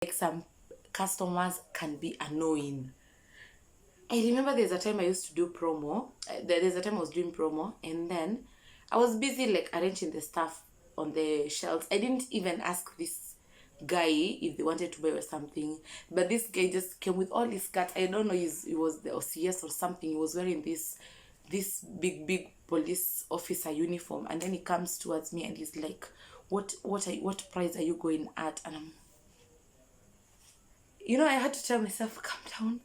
Like some customers can be annoying. I remember there's a time I used to do promo. There's a time I was doing promo, and then I was busy like arranging the stuff on the shelves. I didn't even ask this guy if they wanted to buy or something, but this guy just came with all his cut. I don't know, he was the OCS or something. He was wearing this big police officer uniform, and then he comes towards me and he's like, what price are you going at? And I had to tell myself, calm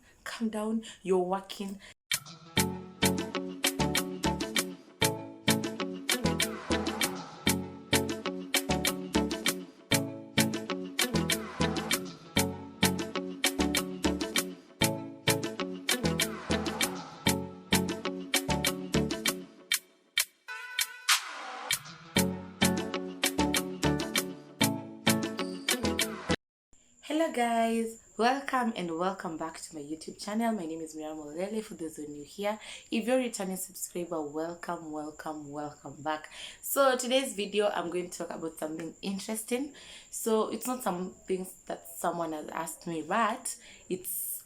down, you're working. Hello guys, welcome and welcome back to my YouTube channel. My name is Miriam Olele. For those who are new here, if you're a returning subscriber, welcome back. So today's video, I'm going to talk about something interesting. So it's not something that someone has asked me, but it's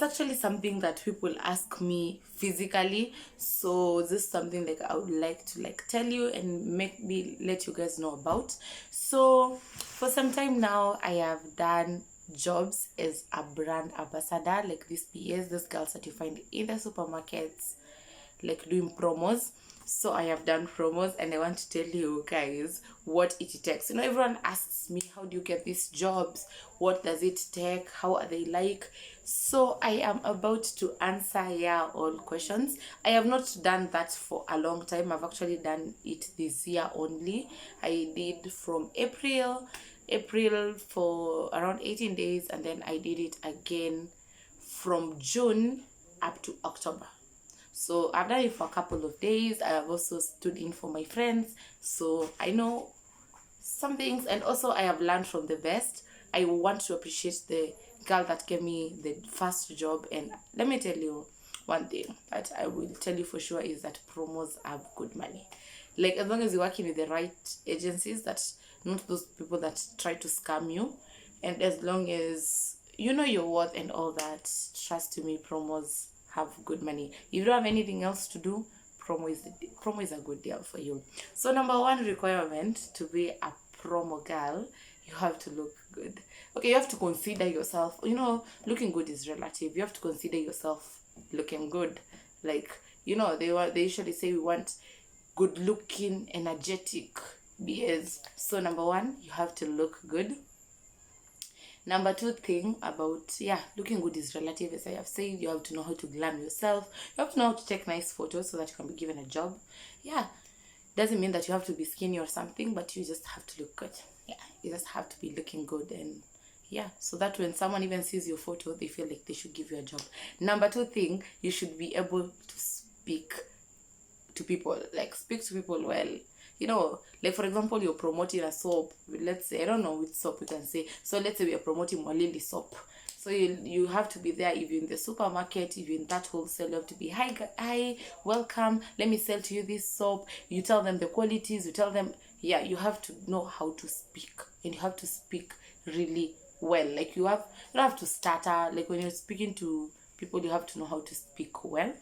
actually something that people ask me physically. So this is something like I would like to tell you and let you guys know about. So for some time now, I have done jobs as a brand ambassador, like these PAs, these girls that you find in the supermarkets, like doing promos. So I have done promos, and I want to tell you guys what it takes. Everyone asks me, how do you get these jobs? What does it take? How are they like? So I am about to answer all questions. I have not done that for a long time. I've actually done it this year only. I did from April for around 18 days, and then I did it again from June up to October. So I've done it for a couple of days. I have also stood in for my friends, so I know some things, and also I have learned from the best. I want to appreciate the girl that gave me the first job. And let me tell you one thing that I will tell you for sure is that promos have good money. Like, as long as you're working with the right agencies, that not those people that try to scam you, and as long as you know your worth and all that, trust me, promos have good money. If you don't have anything else to do, promo is a good deal for you. So number one requirement to be a promo girl, you have to look good. Okay, you have to consider yourself. Looking good is relative. You have to consider yourself looking good. Like, they usually say we want good looking, energetic BAs. So number one, you have to look good. Number two thing about looking good is relative. As I have said, you have to know how to glam yourself. You have to know how to take nice photos so that you can be given a job. Doesn't mean that you have to be skinny or something, but you just have to look good. You just have to be looking good, and so that when someone even sees your photo, they feel like they should give you a job. Number two thing, you should be able to speak to people. Like, speak to people well. Like, for example, you're promoting a soap. Let's say, I don't know which soap we can say. So let's say we are promoting Molili soap. So you have to be there. If you're in the supermarket, if you're in that wholesale, you have to be, hi, welcome, let me sell to you this soap. You tell them the qualities, you tell them, you have to know how to speak, and you have to speak really well. Like, you don't have to stutter. Like, when you're speaking to people, you have to know how to speak well.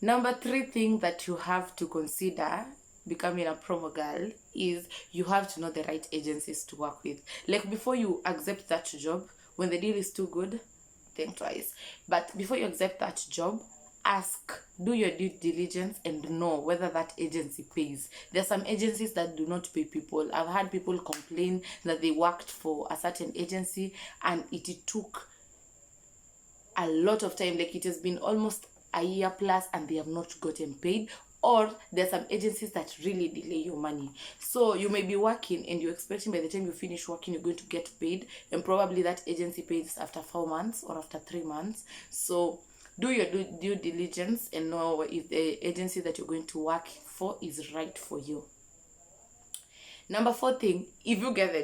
Number three thing that you have to consider becoming a promo girl is you have to know the right agencies to work with. Like, before you accept that job, when the deal is too good, think twice. But before you accept that job, do your due diligence and know whether that agency pays. There are some agencies that do not pay people. I've had people complain that they worked for a certain agency and it took a lot of time. Like, it has been almost a year plus and they have not gotten paid. Or there's some agencies that really delay your money. So you may be working and you're expecting by the time you finish working, you're going to get paid. And probably that agency pays after 4 months or after 3 months. So do your due diligence and know if the agency that you're going to work for is right for you. Number four thing, if you get the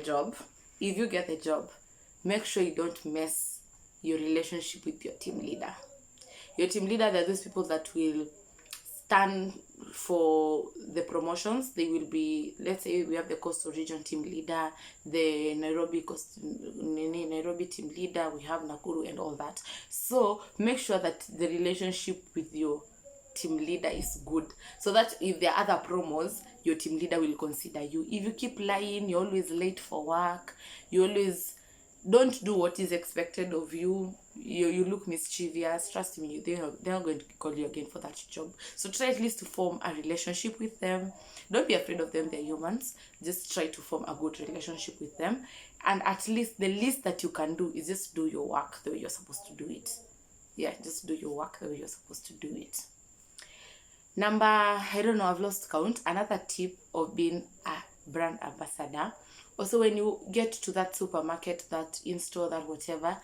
job, make sure you don't mess your relationship with your team leader. Your team leader, they're those people that will stand for the promotions, they will be, let's say we have the coastal region team leader, the Nairobi team leader, we have Nakuru and all that. So make sure that the relationship with your team leader is good, so that if there are other promos, your team leader will consider you. If you keep lying, you're always late for work, you always don't do what is expected of you, you look mischievous, trust me, they're not going to call you again for that job. So try at least to form a relationship with them. Don't be afraid of them, they're humans. Just try to form a good relationship with them, and at least the least that you can do is just do your work the way you're supposed to do it. Yeah, just do your work the way you're supposed to do it. Number, I don't know, I've lost count. Another tip of being a brand ambassador. Also, when you get to that supermarket, that in-store, that whatever,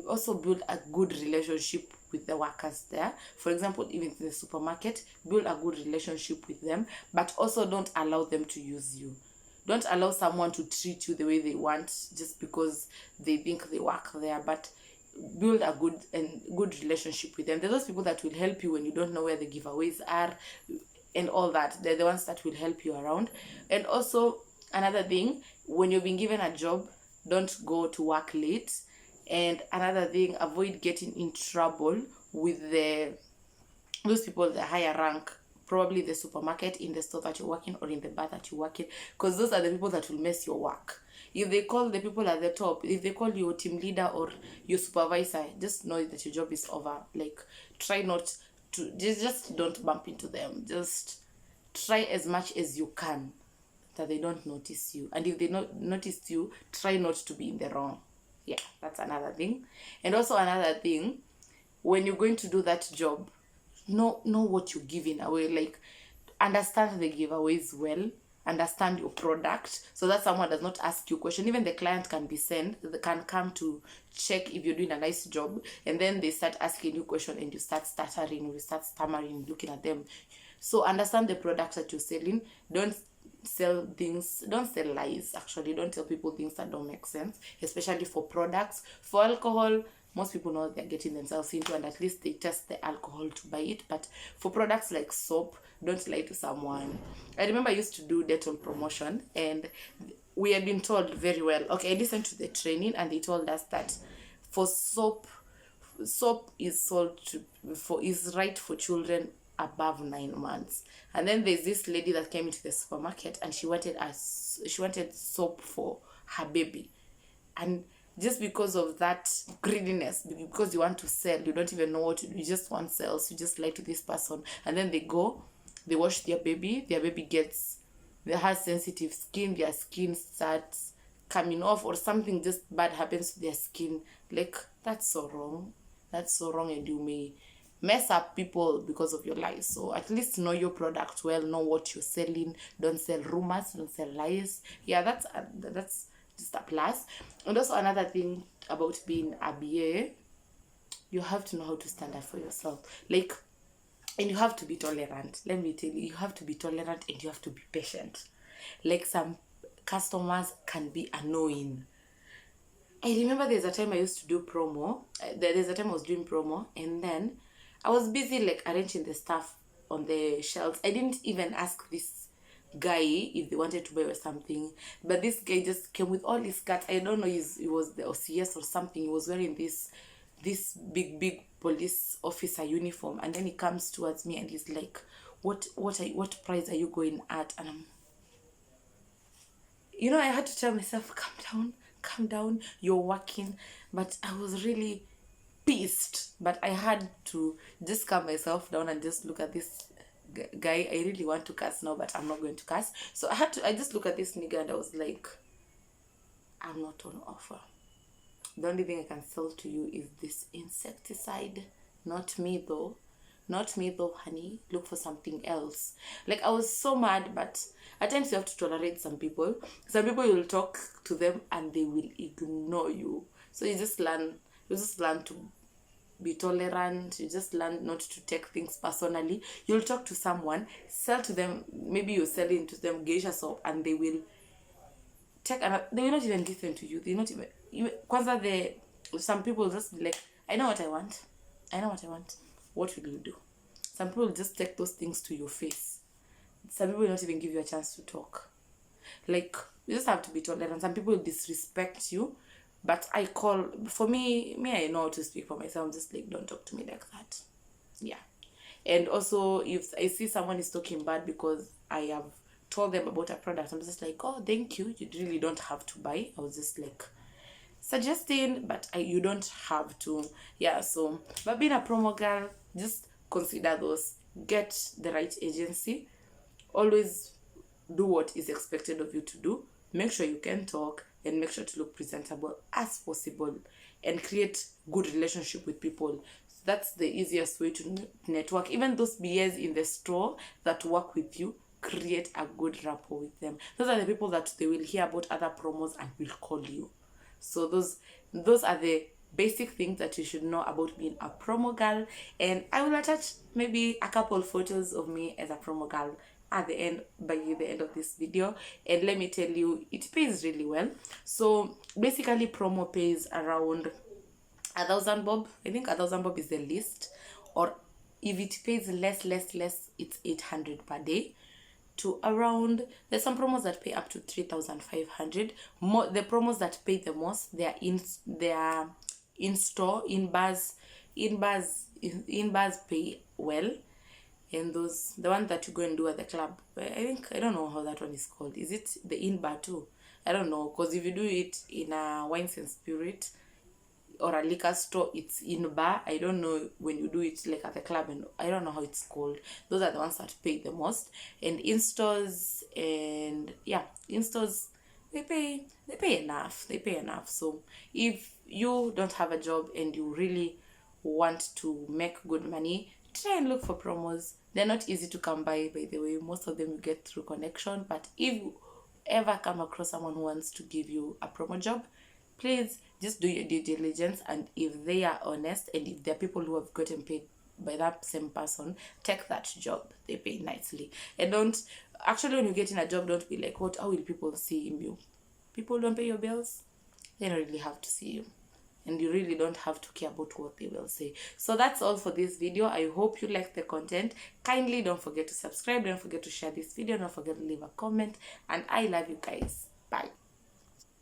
also build a good relationship with the workers there. For example, even in the supermarket, build a good relationship with them, but also don't allow them to use you. Don't allow someone to treat you the way they want just because they think they work there, but build a good relationship with them. They're those people that will help you when you don't know where the giveaways are and all that. They're the ones that will help you around. And also, another thing, when you've been given a job, don't go to work late. And another thing, avoid getting in trouble with those people, the higher rank, probably the supermarket, in the store that you're working, or in the bar that you work in, because those are the people that will mess your work. If they call the people at the top, if they call your team leader or your supervisor, just know that your job is over. Like, try not to, just don't bump into them. Just try as much as you can that they don't notice you. And if they notice you, try not to be in the wrong. Yeah, that's another thing. And also another thing, when you're going to do that job, know what you're giving away. Like, understand the giveaways well, understand your product, so that someone does not ask you a question. Even the client can can come to check if you're doing a nice job, and then they start asking you question and you start stuttering, or you start stammering looking at them. So understand the product that you're selling. Don't sell lies. Actually, don't tell people things that don't make sense, especially for products. For alcohol, most people know what they're getting themselves into, and at least they test the alcohol to buy it. But for products like soap, don't lie to someone. I remember I used to do Dettol promotion, and we had been told very well. Okay, I listened to the training, and they told us that for soap is is right for children above 9 months. And then there's this lady that came into the supermarket, and she wanted soap for her baby. And just because of that greediness, because you want to sell, you don't even know what to do, you just want sales, you just lie to this person, and then they wash their baby they have sensitive skin, their skin starts coming off, or something just bad happens to their skin. Like, that's so wrong, and you may mess up people because of your lies. So at least know your product well, know what you're selling, don't sell rumors, don't sell lies. Yeah, that's just a plus. And also another thing about being a BA, you have to know how to stand up for yourself. Like, and you have to be tolerant. Let me tell you, you have to be tolerant, and you have to be patient. Like, some customers can be annoying. I remember there's a time I used to do promo. There's a time I was doing promo, and then I was busy like arranging the stuff on the shelves. I didn't even ask this guy if they wanted to buy or something, but this guy just came with all his cards. I don't know, he was the OCS or something. He was wearing this big police officer uniform, and then he comes towards me and he's like, what price are you going at? And I had to tell myself, calm down, you're working. But I was really pissed, but I had to just calm myself down and just look at this guy. I really want to curse now, but I'm not going to curse. So I just look at this nigga, and I was like, I'm not on offer. The only thing I can sell to you is this insecticide. Not me though, honey. Look for something else. Like, I was so mad, but at times you have to tolerate some people. Some people, you'll talk to them and they will ignore you. So you just learn to be tolerant. You just learn not to take things personally. You'll talk to someone, sell to them, maybe you're selling to them geisha soap, and they will not even listen to you. They not even some people just be like, I know what I want. What will you do? Some people just take those things to your face. Some people don't even give you a chance to talk. Like, you just have to be tolerant. Some people disrespect you, but for me, I know how to speak for myself. I'm just like, don't talk to me like that. Yeah. And also, if I see someone is talking bad because I have told them about a product, I'm just like, oh, thank you. You really don't have to buy. I was just like suggesting, but you don't have to. Yeah, so, but being a promo girl, just consider those. Get the right agency. Always do what is expected of you to do. Make sure you can talk and make sure to look presentable as possible and create good relationship with people. That's the easiest way to network. Even those BAs in the store that work with you, create a good rapport with them. Those are the people that they will hear about other promos and will call you. So those are the basic things that you should know about being a promo girl. And I will attach maybe a couple photos of me as a promo girl at the end, by the end of this video. And let me tell you, it pays really well. So basically promo pays around 1,000 bob. I think 1,000 bob is the least, or if it pays less, it's 800 per day to around, there's some promos that pay up to 3,500. The promos that pay the most, they are in store, in bars pay well. And those, the one that you go and do at the club, I don't know how that one is called. Is it the in bar too? I don't know, because if you do it in a wines and spirit or a liquor store, it's in bar. I don't know when you do it like at the club, and I don't know how it's called. Those are the ones that pay the most. And in stores, and yeah, in stores, they pay enough. They pay enough. So if you don't have a job and you really want to make good money, try and look for promos. They're not easy to come by the way. Most of them you get through connection. But if you ever come across someone who wants to give you a promo job, please just do your due diligence. And if they are honest, and if there are people who have gotten paid by that same person, take that job. They pay nicely. And don't, actually, when you get in a job, don't be like, how will people see you? People don't pay your bills, they don't really have to see you. And you really don't have to care about what they will say. So that's all for this video. I hope you liked the content. Kindly don't forget to subscribe. Don't forget to share this video. Don't forget to leave a comment. And I love you guys. Bye.